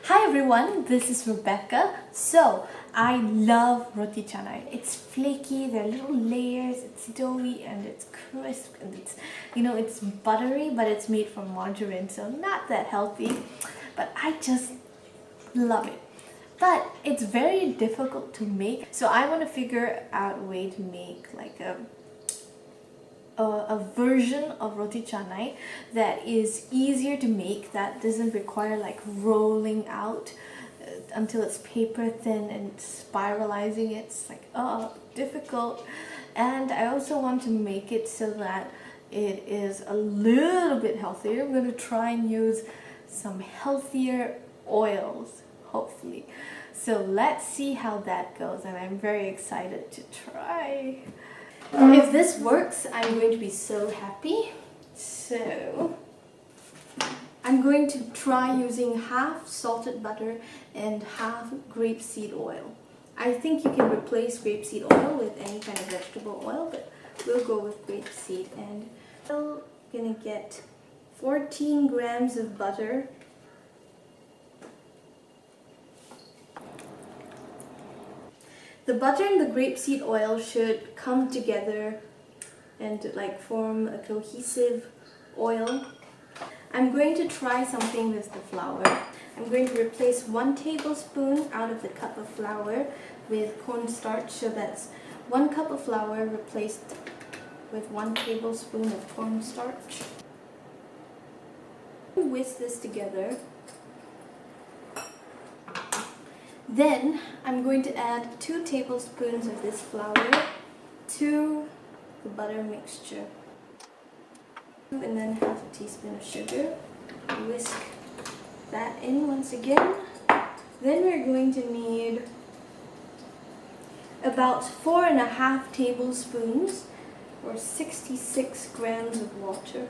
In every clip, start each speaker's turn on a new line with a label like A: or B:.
A: Hi everyone, this is Rebecca. So, I love Roti Canai. It's flaky, there are little layers, it's doughy and it's crisp and it's buttery, but it's made from margarine, so not that healthy. But I just love it. But it's very difficult to make, so I want to figure out a way to make like a version of Roti Canai that is easier to make, that doesn't require like rolling out until it's paper thin and spiralizing it. It's like difficult. And I also want to make it so that it is a little bit healthier. I'm going to try and use some healthier oils, hopefully. So let's see how that goes, and I'm very excited to try. If this works, I'm going to be so happy. So I'm going to try using half salted butter and half grapeseed oil. I think you can replace grapeseed oil with any kind of vegetable oil, but we'll go with grapeseed. And I'm gonna get 14 grams of butter. The butter and the grapeseed oil should come together and like form a cohesive oil. I'm going to try something with the flour. I'm going to replace 1 tablespoon out of the cup of flour with cornstarch. So that's 1 cup of flour replaced with 1 tablespoon of cornstarch. Whisk this together. Then I'm going to add 2 tablespoons of this flour to the butter mixture. And then half a teaspoon of sugar. Whisk that in once again. Then we're going to need about 4.5 tablespoons or 66 grams of water.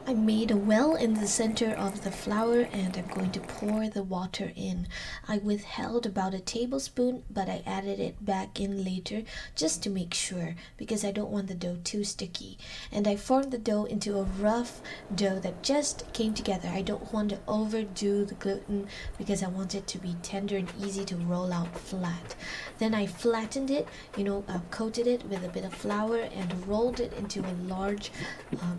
A: I made a well in the center of the flour and I'm going to pour the water in. I withheld about 1 tablespoon, but I added it back in later just to make sure, because I don't want the dough too sticky. And I formed the dough into a rough dough that just came together. I don't want to overdo the gluten because I want it to be tender and easy to roll out flat. Then I flattened it, coated it with a bit of flour and rolled it into a large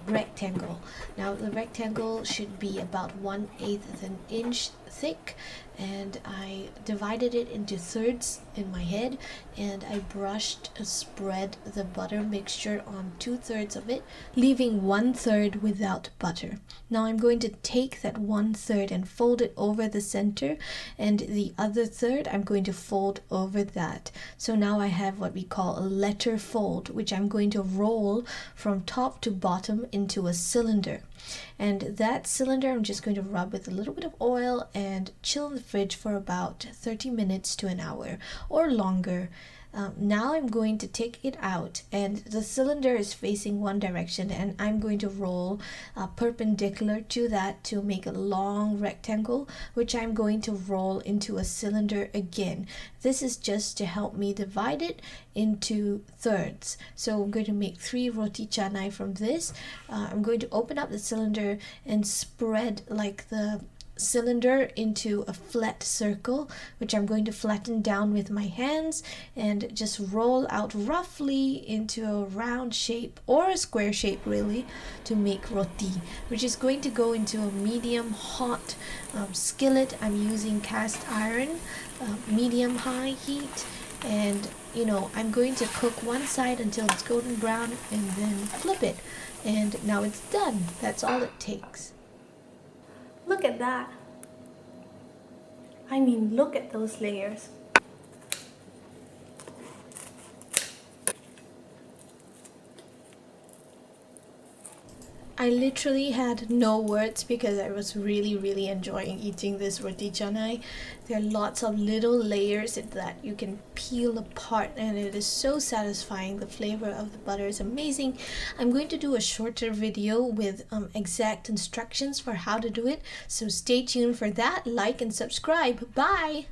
A: rectangle. Now the rectangle should be about 1/8 of an inch thick, and I divided it into thirds in my head, and I spread the butter mixture on 2/3 of it, leaving 1/3 without butter. Now I'm going to take that 1/3 and fold it over the center, and the other third I'm going to fold over that. So now I have what we call a letter fold, which I'm going to roll from top to bottom into a cylinder. And that cylinder I'm just going to rub with a little bit of oil and chill in the fridge for about 30 minutes to an hour or longer. Now I'm going to take it out, and the cylinder is facing one direction, and I'm going to roll perpendicular to that to make a long rectangle, which I'm going to roll into a cylinder again. This is just to help me divide it into thirds. So I'm going to make 3 Roti Canai from this. I'm going to open up the cylinder and spread like the cylinder into a flat circle, which I'm going to flatten down with my hands and just roll out roughly into a round shape or a square shape, really, to make roti, which is going to go into a medium hot skillet. I'm using cast iron, medium high heat, and I'm going to cook one side until it's golden brown and then flip it, and now it's done. That's all it takes. Look at that. I mean, look at those layers. I literally had no words because I was really enjoying eating this Roti Canai. There are lots of little layers that you can peel apart, and it is so satisfying. The flavor of the butter is amazing. I'm going to do a shorter video with exact instructions for how to do it, so stay tuned for that. Like and subscribe. Bye!